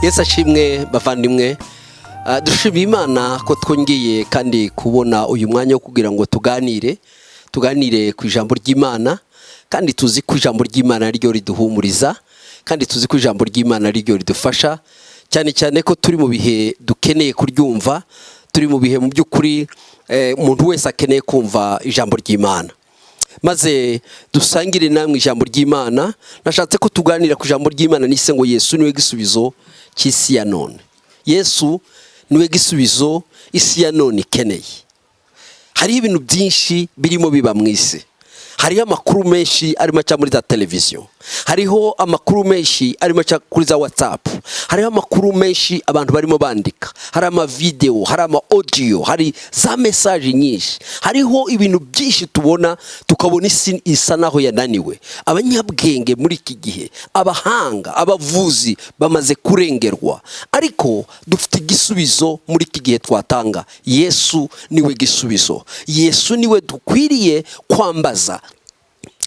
Yesu ashimwe bavandimwe. Dushimiye Imana ko twongeye kandi kubona uyu mwanya wo kugira ngo tuganire ku ijambo ry'Imana, kandi tuzi ko ijambo ry'Imana ryo riduhumuriza, kandi tuzi ko ijambo ry'Imana ryo ridufasha, cyane cyane ko turi mu bihe dukeneye kuryumva, turi mu bihe mu by'ukuri umuntu wese akeneye kumva ijambo ry'Imana. Maze dusangire namwe ijambo ry'Imana. Nashatse ko tuganira ku ijambo ry'Imana nise ngo Yesu niwe gisubizo cy'isi ya none. Yesu niwe gisubizo isi ya none ikeneye. Hari ibintu byinshi birimo biba mu isi. Hariho amakuru menshi arimo aca muri za televiziyo, hariho amakuru menshi arimo aca kuri za WhatsApp, hariho amakuru menshi abantu barimo bandika, hari amavideo, hari ama audio, hari za message nyinshi, hariho ibintu byinshi tubona tukabona isi isa naho yananiwe. Abanyabwenge muri iki gihe, abahanga, abavuzi bamaze kurengerwa, ariko dufite igisubizo muri iki gihe twatanga. Yesu niwe gisubizo. Yesu niwe dukwiriye kwambaza.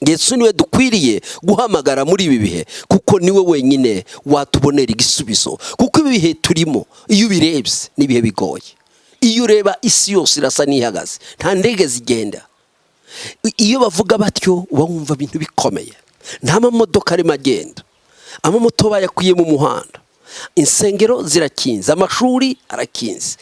Yesu niwe dukwiriye guhamagara muri ibi bihe, kuko niwe wenyine watubonera igisubizo. Kuko ibi bihe turimo, iyo ubirebye ni ibihe bigoye. Iyo ureba isi yose irasa n'ihagaze, nta ndege zigenda. Iyo bavuga batyo uba wumva ibintu bikomeye. Nta mamodoka arimo agenda, amamoto bayakuye mu muhanda, insengero zirakinze, amashuri arakinze,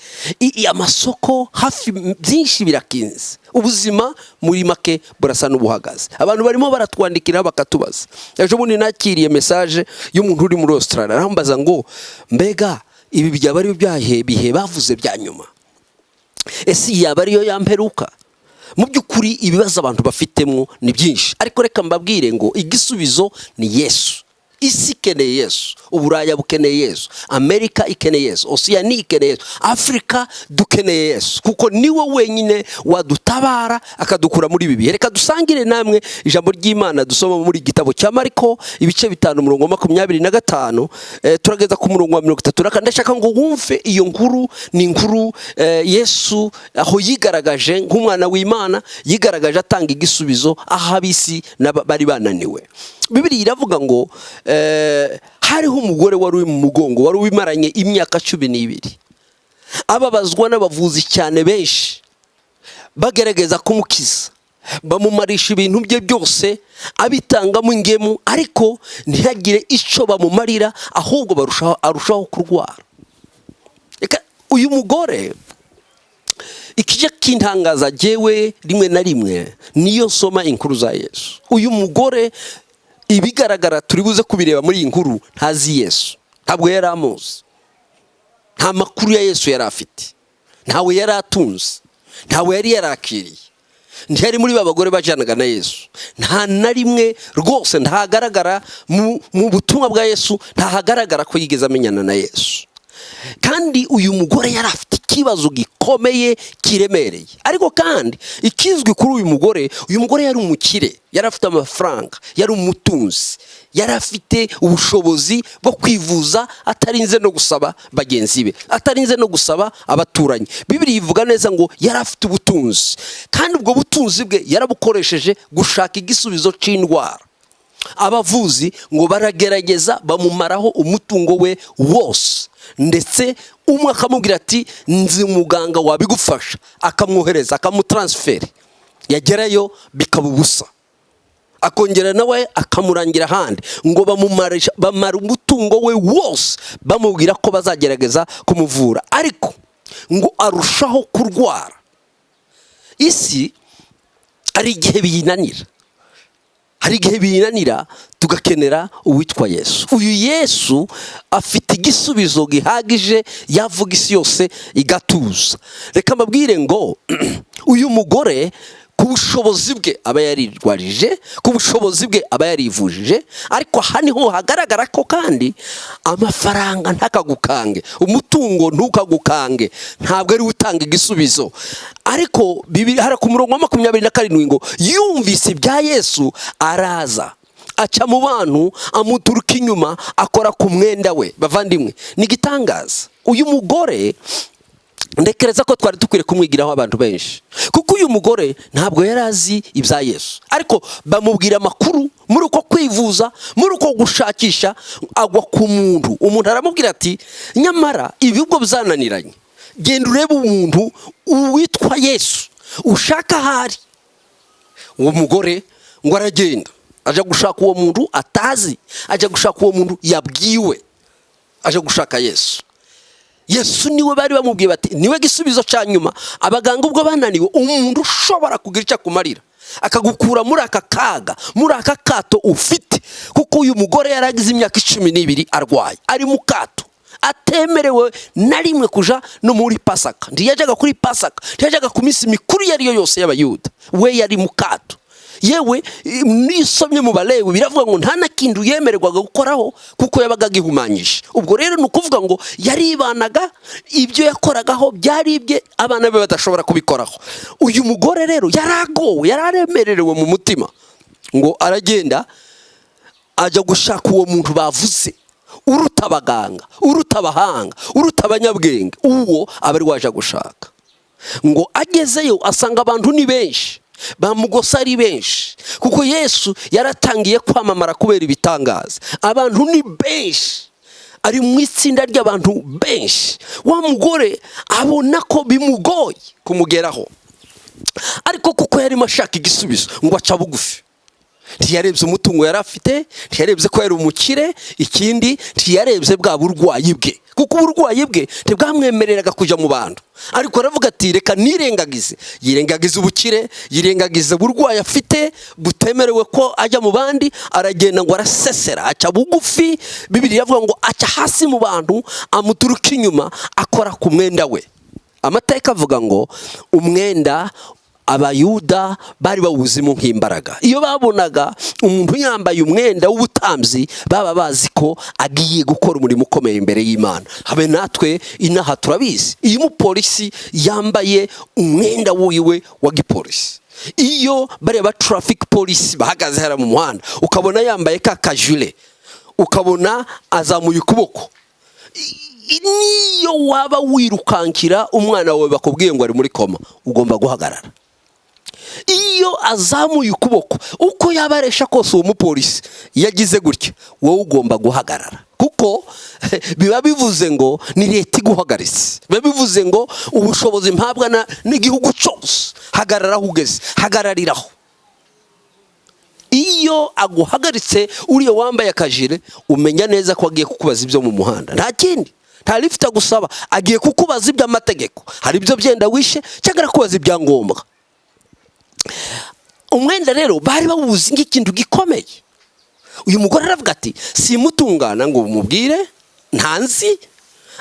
amasoko hafi byinshi birakinze. Ubuzima muri make burasa n'ubuhagaze. Abantu barimo baratwandikira bakatubaza. Ejo bundi nakiriye message y'umuntu uri muri Australia, arambaza ngo mbega ibi byaba ari byahe bihe bavuze bya nyuma, ese yaba ariyo yamperuka? Mu by'ukuri ibibazo abantu bafitemo ni byinshi, ariko reka mbabwire ngo igisubizo ni Yesu. Isi ikeneye Yesu, Uburaya bukeneye Yesu, Amerika ikeneye Yesu, Oceania ikeneye Yesu, Afrika dukeneye Yesu, kuko niwe wenyine wadutabara akadukura muri ibi bihe. Reka dusangire namwe ijambo ry'Imana dusoma muri gitabo cya Mariko ibice 5:25, turageza ku murongo wa 30. Ndashaka ngo wumve iyo nkuru. Ni inkuru Yesu aho yigaragaje nk'umwana w'Imana, yigaragaje atanga igisubizo aho abisi bari bananiwe. Bibiliya iravuga ngo hariho umugore wari uri mu mugongo, wari ubimaranye imyaka 12, ababazwa n'abavuzi cyane benshi, bagerageza kumukiza, bamumarisha ibintu bye byose, abitangamo ingemu, ariko ntihagire icyo bamumarira, ahubwo arushaho kurwara. Uyu mugore ikije kintangaza jewe rimwe na rimwe niyo soma inkuru za Yesu. Uyu mugore ibigaragara turi buze kubireba muri iyi nkuru, ntazi Yesu, ntabwo yari amuzi, nta makuru ya Yesu yari afite, ntawe yari atunze, ntawe yari yarakiriye, ntiyari muri babagore bajanaga na Yesu, nta na rimwe rwose ntahagaragara mu butumwa bwa Yesu, ntahagaragara ko yigeze amenyana na Yesu. Kandi uyu mugore yari afite ikibazo gikomeye kiremereye. Ariko kandi ikizwi kuri uyu mugore yari umukire, yari afite amafaranga, yari umutunzi, yari afite ubushobozi bwo kwivuza atarinze no gusaba bagenzi be, atarinze no gusaba abaturanyi. Bibiliya ivuga neza ngo yari afite ubutunzi, kandi ubwo butunzi bwe yarabukoresheje gushaka igisubizo cy'indwara. Abavuzi ngo baragerageza bamumaraho umutungo we wose, ndetse umwe akamubwira ati nzi umuganga wabigufasha, akamwohereza, akamutransferi, yagerayo bikaba ubusa, akongera nawe akamurangira ahandi, ngo bamara umutungo we wose bamubwira ko bazagerageza kumuvura, ariko ngo arushaho kurwara. Isi hari igihe biyinanira, hari igihe binanira tugakenera uwitwa Yesu. Uyu Yesu afite igisubizo gihagije, yavuga isi yose igatuza. Reka mbabwire ngo uyu mugore ku bushobozi bwe aba yarirwarije, ku bushobozi bwe aba yarivujije, ariko aha niho hagaragara ko kandi amafaranga ntakagukange, umutungo ntukagukange, ntabwo ari utanga igisubizo. Ariko hari ku murongo wa 27 ngo yumvise ibya Yesu araza, aca mu bantu, amuturuka inyuma, akora ku mwenda we. Bavandimwe, ni gitangaza. Uyu mugore ndekereza ko twari dukwiriye kumwigiraho abantu benshi, kuko uyu mugore ntabwo yari azi ibya Yesu, ariko bamubwira amakuru muri uko kwivuza, muri uko gushakisha, agwa ku muntu. Umuntu aramubwira ati nyamara ibigo bizananiranye, genda urebe umuntu witwa Yesu ushaka ahari. Uwo mugore ngo aragenda aja gushaka uwo muntu atazi, aja gushaka uwo muntu yabwiwe, aja gushaka Yesu. Yesu niwe bari bamubwiye bati niwe gisubizo cya nyuma. Abaganga ubwo bananiwe, umuntu ushobora kugira icyo akumarira akagukura muri aka kaga, muri aka kato ufite, kuko uyu mugore yaragize imyaka 12 arwaye, ari mu kato, atemerewe na rimwe kuja no muri Pasaka. Ntiyajyaga kuri Pasaka, ntiyajyaga ku minsi mikuru yari yo yose y'Abayuda, we yari mu kato. Yewe nisomye mu Balewi biravuga ngo nta nakindu yemererwaga gukoraho kuko yabaga gihumanyije. Ubwo rero nukuvuga ngo yaribanaga, ibyo yakoragaho byari ibye, abana be badashobora kubikoraho. Uyu mugore rero yaragowe, yararemererewe mu mutima, ngo aragenda aja gushaka uwo muntu bavuze, uruta abaganga, uruta abahanga, uruta abanyabwenge, uwo abari waje gushaka. Ngo agezeyo asanga abantu ni benshi, bamugosa ari benshi, kuko Yesu yaratangiye kwamamara kubera ibitangaza. Abantu ni benshi, ari mu itsinda ry'abantu benshi. Wa mugore abona ko bimugoye kumugeraho, ariko kuko yari mashaka igisubizo ngo aca bugufi. Ntiyarebye umutungo yari afite, ntiyarebye ko yari umukire, ikindi ntiyarebye bwa burwayi bwe, kuko uburwayi bwe ntibwamwemereraga kujya mu bantu. Ariko aravuga ati reka nirengagize, yirengagize ubukire, yirengagize burwayi afite butemerewe ko ajya mu bandi. Aragenda ngo arasesera, aca bugufi. Bibiliya avuga ngo aca hasi mu bantu, amuturuka inyuma, akora ku mwenda we. Amateka avuga ngo umwenda Abayuda bari bawuzimo nk'imbaraga. Iyo babonaga umuntu yambaye umwenda w'ubutambyi, baba bazi ko agiye gukora umurimo ukomeye imbere y'Imana. Habe natwe inaha turabizi, iyo umupolisi yambaye umwenda wiwe wa gipolisi, iyo bareba traffic police bahagaze hara mu muhanda, ukabona yambaye ka kajule, ukabona azamuye ukuboko, niyo waba wirukankira umwana wawe bakubwiye ngo ari muri koma, ugomba guhagarara. Iyo azamuye ukuboko, uko yabaresha kose uwo mupolisi yagize gutya, wowe ugomba guhagarara, kuko biba bivuze ngo ni leta iguhagaritse, biba bivuze ngo ubushobozi mpabwa n'igihugu cyose, hagararaho ugeze, hagarariraho. Iyo aguhagaritse uriya wambaye akajire, umenya neza ko agiye kukubaza ibyo mu muhanda, nta kindi, nta lifta gusaba, agiye kukubaza iby'amategeko. Hari ibyo byenda wishe cyangwa kubaza ibyangombwa. Umwenda rero bari bawuzi nk'ikintu gikomeye. Uyu mugore aravuga ati simutungana ngo umubwire ntanzi,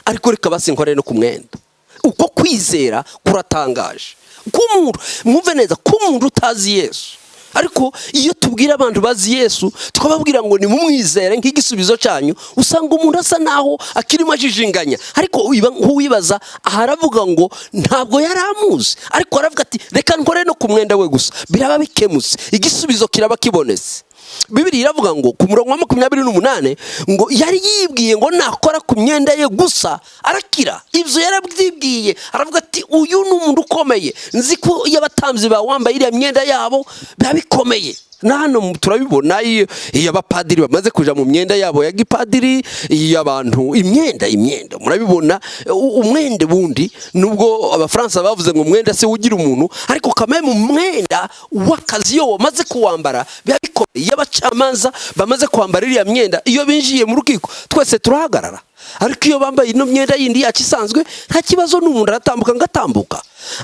ariko reka basinkore no ku mwenda. Uko kwizera kuratangaje, k'umuntu mwumve neza, k'umuntu utazi Yesu. Ariko iyo tubwira abantu bazi Yesu, twababwira ngo ni mumwizere nk'igisubizo cyanyu, usanga umuntu asa naho akirimo ajijinganya. Ariko wibaza, aharavuga ngo ntabwo yaramuzi, ariko aravuga ati reka nkore no ku mwenda we gusa, biraba bikemutse, igisubizo kiraba kibonetse. Bibiliya iravuga ngo ku murongo wa 28 ngo yari yibwiye ngo nakora ku myenda ye gusa arakira. Ibyo yarabyibwiye, aravuga ati uyu ni umuntu ukomeye, nzi ko y'abatambyi bawambaye iriya myenda yabo biba bikomeye. Na hano turabibona iyo abapadiri bamaze kuja mu myenda yabo ya gipadiri, y'abantu imyenda murabibona. Umwende bundi nubwo abafaransa bavuze ngo umwenda se ugira umuntu, ariko kamwe mu mwenda w'akazi yo wamaze kuwambara biba bikomeye. Y'abacamanza bamaze kwambara iriya myenda, iyo binjiye mu rukiko twese turahagarara. Ariko iyo bambaye ino myenda yindi yacu isanzwe, nta kibazo, n'umuntu aratambuka ngatambuka.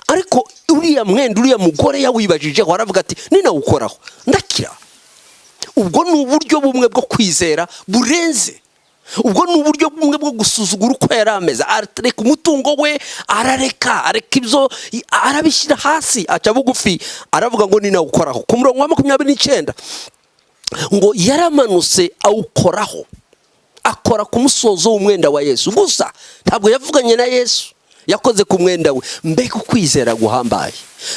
Ariko uriya mwenda, uriya mugore yawibajijeho, aravuga ati ninawukoraho ndakira. Ubwo ni uburyo bumwe bwo kwizera burenze. Ubwo ni uburyo bumwe bwo gusuzugura uko yari ameze. Arareka umutungo we, arareka ibyo, arabishyira hasi, aca bugufi, aravuga ngo ninawukoraho. Ku murongo wa 29 ngo yaramanutse awukoraho, akora ku musozo w'umwenda wa Yesu gusa. Ntabwo yavuganye na Yesu, yakoze ku mwenda we. Mbega ukwizera guhambaye.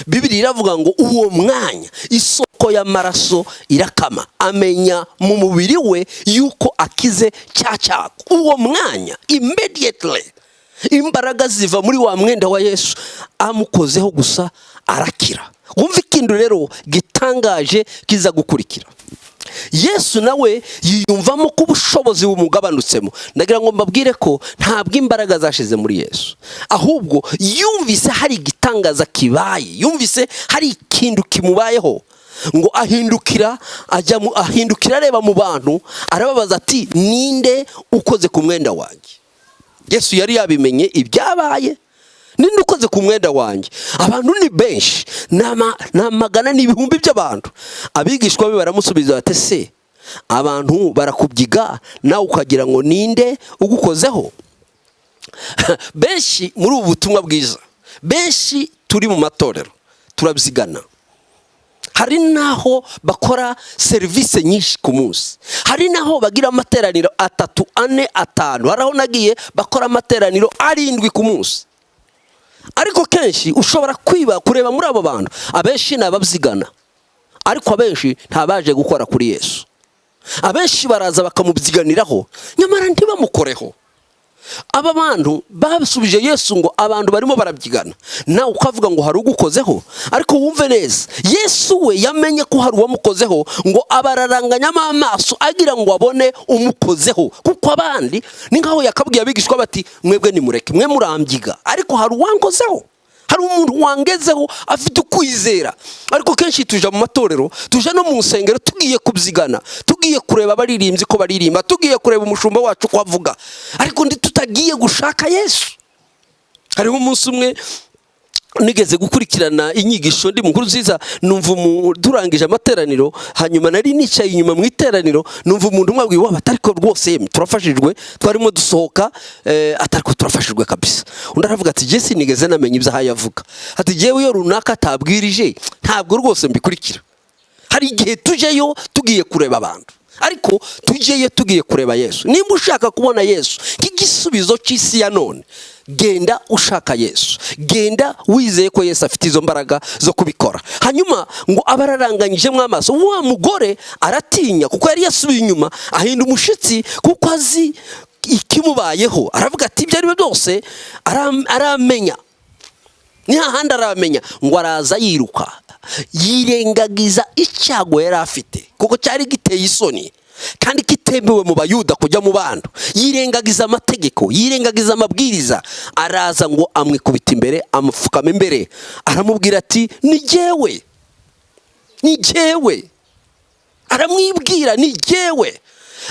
Bibiliya iravuga ngo uwo mwanya isoko y'amaraso irakama, amenya mu mubiri we yuko akize cya cyago. Uwo mwanya immediately imbaraga ziva muri wa mwenda wa Yesu, amukozeho gusa arakira. Wumva ikintu rero gitangaje kiza gukurikira. Yesu nawe yiyumvamo ko ubushobozi bumugabanutsemo. Ndagira ngo mbabwire ko ntabwo imbaraga zashize muri Yesu, ahubwo yumvise hari igitangaza kibaye, yumvise hari ikintu kimubayeho, ngo ahindukira areba mu bantu, arababaza ati ninde ukoze ku mwenda wanjye? Yesu yari yabimenye ibyabaye. Ninde ukoze ku mwenda wanjye? Abantu ni benshi, n'amagana n'ibihumbi by'abantu. Abigishwa be baramusubiza bati se abantu barakubyiga nawe ukagira ngo ninde ugukozeho? Benshi muri ubu butumwa bwiza, benshi turi mu matorero turabyigana. Hari naho bakora serivisi nyinshi ku munsi, hari naho bagira amateraniro 3, 4, 5, hari aho nagiye bakora amateraniro 7 ku munsi. Ariko kenshi ushobora kureba muri abo bantu, abenshi nababyigana, ariko abenshi ntabaje gukora kuri Yesu. Abenshi baraza bakamubyiganiraho nyamara ntibamukoreho. Aba bantu babisubije Yesu ngo abantu barimo barabyigana, nawe ukavuga ngo hari ugukozeho. Ariko wumve neza, Yesu we yamenye ko hari uwamukozeho, ngo abararanganyamo amaso agira ngo abone umukozeho. Kuko abandi ni nkaho yakabwiye abigishwa bati mwebwe nimureke, mwe murambyiga, ariko hari uwankozeho, hari umuntu wangezeho afite ukwizera. Ariko kenshi tuja mu matorero, tuja no mu nsengero tugiye kubyigana, tugiye kureba abaririmbyi ko baririmba, tugiye kureba umushumba wacu ko avuga, ariko tutagiye gushaka Yesu. Hariho umunsi umwe nigeze gukurikirana inyigisho ndi mu Nkurunziza, numva turangije amateraniro, hanyuma nari nicaye inyuma mu iteraniro, numva umuntu umwe abwiye atariko rwose turafashijwe, twarimo dusohoka atariko turafashijwe kabisa. Undi aravuga ati Jesse nigeze namenye ibyo ahayavuga, ati jewe yo runaka tabwirije ntabwo rwose mbikurikira. Hari igihe tujeyo tugiye kureba abantu, ariko tugiye tugiye kureba Yesu. Nimba ushaka kubona Yesu nk'igisubizo cy'isi ya none, genda ushaka Yesu, genda wizeye ko Yesu afite izo mbaraga zo kubikora. Hanyuma ngo abararanganyijemo amaso, wa mugore aratinya kuko yari yasubiye inyuma, ahinda umushitsi kuko azi ikimubayeho. Aravuga ati ibyo ari byo byose aramenya, ni hahandi aramenya. Ngo araza yiruka, yirengagiza icyago yari afite kuko cyari giteye isoni kandi kitemewe mu Bayuda kujya mu bantu. Yirengagiza amategeko, yirengagiza amabwiriza. Araza ngo amwikubita imbere, amufukama imbere, aramubwira ati ni jyewe, ni jyewe. Aramwibwira ni jyewe.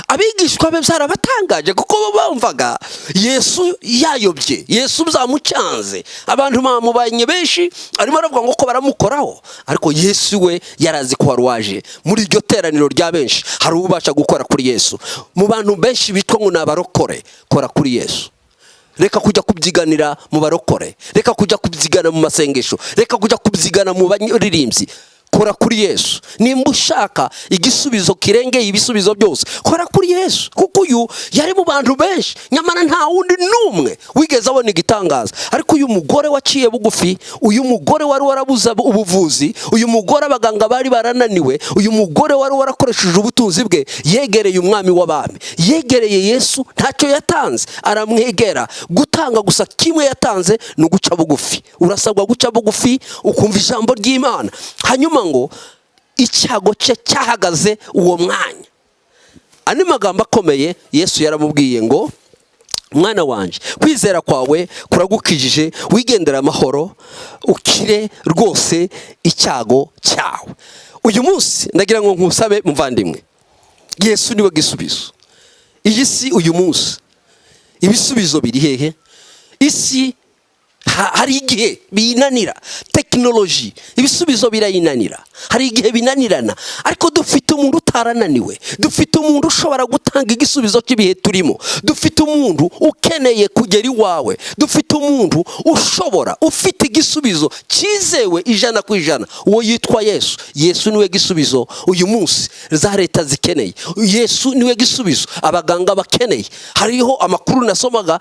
Abigishwa be byarabatangaje kuko bumvaga Yesu yayobye, Yesu byamucanze. Abantu bamubanye benshi, arimo aravuga ngo ko baramukoraho, ariko Yesu we yarazi ko waje muri iryo teraniro rya benshi. Hari ubasha gukora kuri Yesu. Mu bantu benshi bitwa ngo nabarokore, kora kuri Yesu. Reka kujya kubyiganira mu barokore, reka kujya kubyigana mu masengesho, reka kujya kubyigana mu baririmbyi. Kora kuri Yesu. Nimba ushaka igisubizo kirengeye ibisubizo byose, kora kuri Yesu. Kuko uyu yari mu bantu benshi, nyamara nta wundi numwe wigeze abona igitangaza. Ariko uyu mugore waciye bugufi, uyu mugore wari warabuza ubuvuzi, uyu mugore abaganga bari barananiwe, uyu mugore wari warakoresheje ubutunzi bwe, yegereye umwami w'abami, yegereye Yesu. Ntacyo yatanze, aramwegera. Gutanga gusa kimwe yatanze ni uguca bugufi. Urasabwa guca bugufi ukumva ijambo ry'Imana. Hanyuma ngo icyago cye cyahagaze uwo mwanya. Ani magambo akomeye Yesu yaramubwiye ngo mwana wanje, kwizera kwawe kuragukijije, wigendera amahoro, ukire rwose icyago cyawe. Uyu munsi ndagira ngo nkusabe muvandimwe, Yesu niwe gisubizo. Iyi si uyu munsi ibisubizo biri hehe? Isi hari igihe binanira, tekinoloji ibisubizo birayinanira, hari igihe binanirana. Ariko dufite umuntu utarananiwe, dufite umuntu ushobora gutanga igisubizo cy'ibihe turimo, dufite umuntu ukeneye kugera iwawe, dufite umuntu ushobora, ufite igisubizo cyizewe 100%. Uwo yitwa Yesu. Yesu niwe gisubizo uyu munsi za leta zikeneye, Yesu niwe gisubizo abaganga bakeneye. Hariho amakuru nasomaga,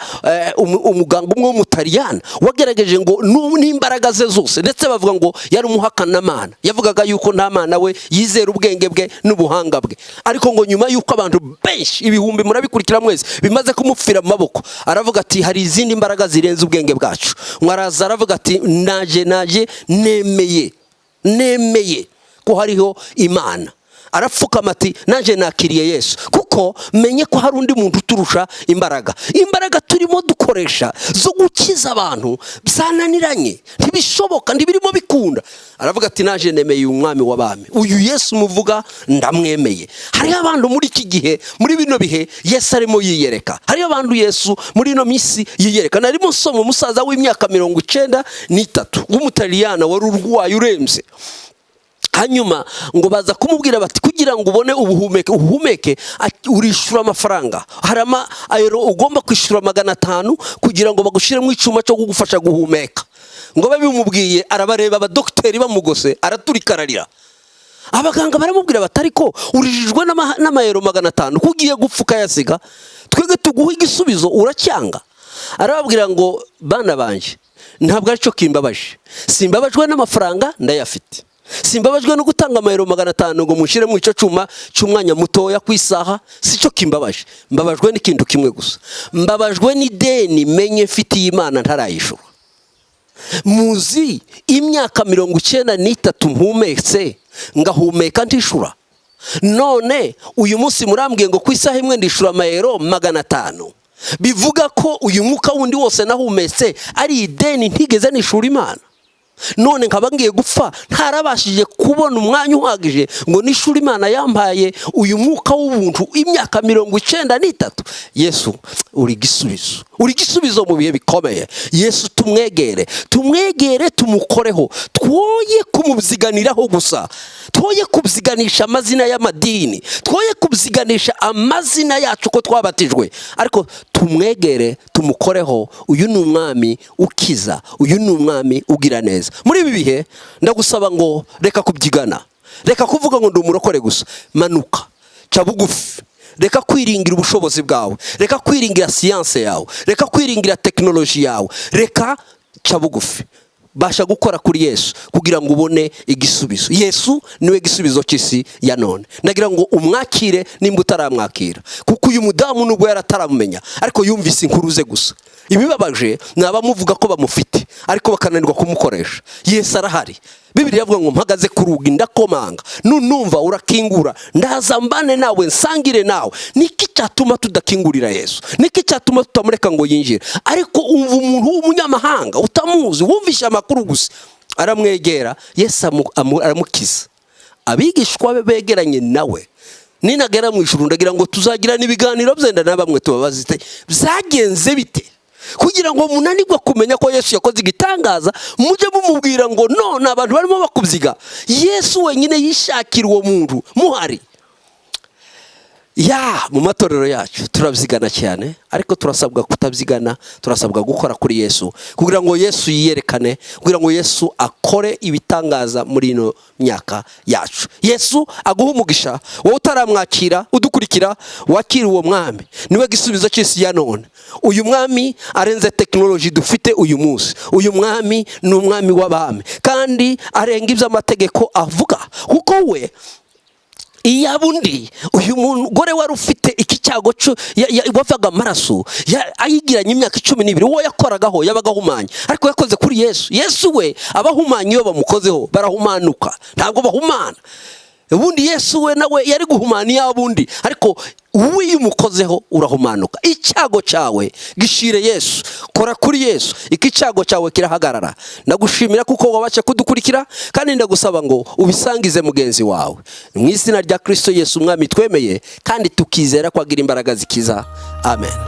umuganga umwe w'umutaliyani wagerageje yagerageje ngo n'imbaraga ze zose, ndetse bavuga ngo yari umuhakanamana, yavugaga yuko nta mana we yizera ubwenge bwe n'ubuhanga bwe. Ariko ngo nyuma yuko abantu benshi ibihumbi murabikurikira mwese bimaze kumupfira mu maboko, aravuga ati hari izindi mbaraga zirenze ubwenge bwacu. Mwaraza aravuga ati naje nemeye ko hariho Imana. Arapfukama ati naje nakiriye Yesu, kuko menye ko hari undi muntu uturusha imbaraga turimo dukoresha zo gukiza abantu byananiranye, ntibishoboka, ntibirimo bikunda. Aravuga ati naje nemeye umwami w'abami, uyu Yesu muvuga ndamwemeye. Hariho abantu muri iki gihe, muri bino bihe Yesu arimo yiyereka. Hariho abantu Yesu muri ino minsi yiyereka. Narimo nsoma umusaza w'imyaka 93 w'umutaliyana wari urwaye uremze. Hanyuma ngo baza kumubwira bati kugira ngo ubone uhumeke urishura amafaranga, harama ayero ugomba kwishura 500 kugira ngo bagushire mu icuma cyo kugufasha guhumeka. Ngo babimubwiye arabareba, abadokiteri bamugose araturikararira. Abaganga baramubwira bati ariko urijijwe n'amayero 500 kugiye gupfuka yasiga, twege tuguha igisubizo uracyanga. Arababwira ngo bana banje ntabwo aricyo kimbabaje, simbabajwe n'amafaranga ndayafite, simbabajwe no gutanga amayero 500 ngo mushire mu ico cuma cy'umwanya mutoya kwisaha, sico kimbabaje. Mbabajwe n'ikintu kimwe gusa, mbabajwe n'ideni menye mfitiye Imana ntarayishura. Muzi imyaka 93 mpumetse ngahumeka ntishura, none uyu munsi murambwiye ngo kwisaha imwe ndishura amayero 500. Bivuga ko uyu mwuka wundi wose nahumetse ari ideni ntigeze nishura Imana. None nkaba ngiye gupfa ntarabashije kubona umwanya uhagije ngo nishuri Imana yampaye uyu mwuka w'ubuntu imyaka 93. Yesu uri gisubizo mu bihe bikomeye. Yesu tumwegere tumukoreho, twoye kumubyiganiraho gusa, twoye kubyiganisha amazina y'amadini, twoye kubyiganisha amazina yacu ko twabatijwe, ariko tumwegere tumukoreho. Uyu ni umwami ukiza, uyu ni umwami ugira neza. Muri ibi bihe ndagusaba ngo reka kubyigana, reka kuvuga ngo ndi umurokore gusa, manuka ca bugufi, reka kwiringira ubushobozi bwawe, reka kwiringira siyanse yawe, reka kwiringira tekinoloji yawe, reka ca bugufi, basha gukora kuri Yesu kugira ngo ubone igisubizo. Yesu niwe gisubizo cy'isi ya none. Ndagira ngo umwakire nimba utaramwakira, kuko uyu mudamu nubwo yarataramumenya ariko yumvise inkuru ze gusa. Ibibabaje nabamuvuga ko bamufite ariko bakananirwa kumukoresha. Yesu arahari. Bibiliya yavuga ngo mpagaze ku rugi ndakomanga, nunumva urakingura ndaza mbane nawe nsangire nawe. Niki cyatuma tudakingurira Yesu? Niki cyatuma tutamureka ngo yinjire? Ariko umva umuntu w'umunyamahanga utamuzi, wumvisha amakuru gusa, aramwegera Yesu aramukiza. Abigishwa be begeranye nawe, ninagera mu ijuru ndagira ngo tuzagira n'ibiganiro byenda na bamwe tubabazite byagenze bite, kugira ngo munanirwa kumenya ko Yesu yakoze igitangaza. Muje mumubwira ngo none abantu barimo bakubyiga, Yesu wenyine yishakira uwo muntu muhari. Mu matorero yacu turabyigana cyane, ariko turasabwa kutabyigana, turasabwa gukora kuri Yesu kugira ngo Yesu yiyerekane, kugira ngo Yesu akore ibitangaza muri ino myaka yacu. Yesu aguha umugisha, wowe utaramwakira udukurikira, wakira uwo mwami, niwe gisubizo cy'isi ya none. Uyu mwami arenze tekinoloji dufite uyu munsi. Uyu mwami ni umwami w'abami kandi arenga ibyo amategeko avuga, kuko we iyabundi uyu mugore wari ufite iki cyago wavaga amaraso ayigiranye imyaka 12, uwo yakoragaho yabagahumanya, ariko yakoze kuri Yesu. Yesu we abahumanya iyo bamukozeho barahumanuka, ntabwo bahumana. Ubundi Yesu we nawe yari guhumana yabundi, ariko uwe yumukozeho urahumanuka. Icyago cyawe gishire Yesu, kora kuri Yesu, iki cyago cyawe kirahagarara. Ndagushimira kuko wabacha kudukurikira, kandi ndagusaba ngo ubisangize mugenzi wawe. Mu izina rya Kristo Yesu umwami twemeye kandi tukizera ko agira imbaraga zikiza. Amen.